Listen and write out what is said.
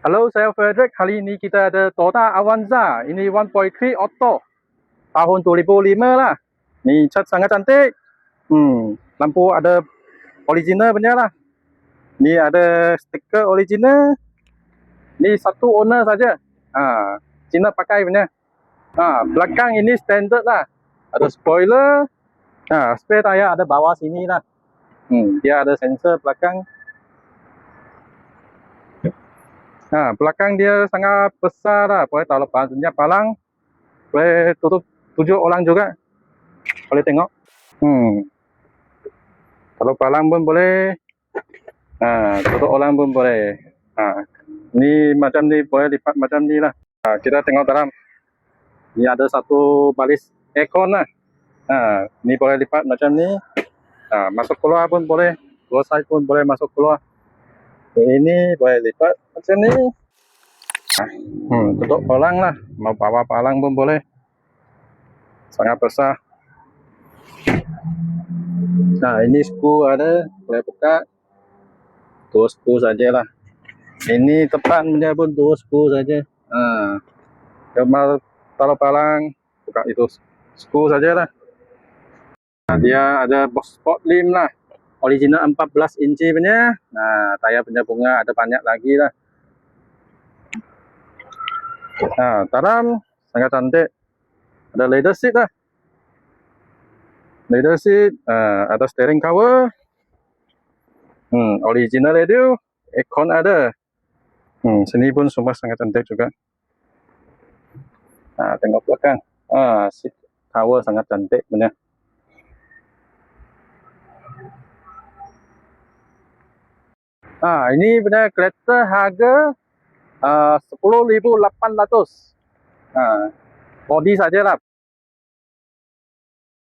Halo, saya Frederick. Kali ini kita ada Toyota Avanza. Ini 1.3 Auto. Tahun 2005 lah. Ni cat sangat cantik. Lampu ada original punya lah. Ni ada stiker original. Ni satu owner saja. Cina pakai punya. Belakang ini standard lah. Ada spoiler. Spare tayar ada bawah sini lah. Dia ada sensor belakang. Belakang dia sangat besar lah. Boleh taruh banyak palang. Boleh tutup 7 orang juga. Boleh tengok. Taruh palang pun boleh. Tutup orang pun boleh. Ni macam ni, boleh lipat macam ni lah. Kita tengok dalam. Ni ada satu balis aircon lah. Ni boleh lipat macam ni. Masuk keluar pun boleh. Dua side pun boleh masuk keluar. Ini boleh lipat macam ni. Tutup palang lah. Mau bawa palang pun boleh. Sangat besar. Ini skru ada. Boleh buka. 2 skru sajalah. Ini depan punya pun 2 skru saja. Kalau taruh palang, buka itu skru sajalah. Dia ada box sport rim lah. Original 14 inci punya. Tayar punya bunga ada banyak lagi lah. Dalam sangat cantik. Ada leather seat lah. Leather seat, ada steering cover. Original radio. Aircon ada. Sini pun semua sangat cantik juga. Tengok belakang. Seat cover sangat cantik punya. Ini punya kereta harga 10.800. Body sajalah.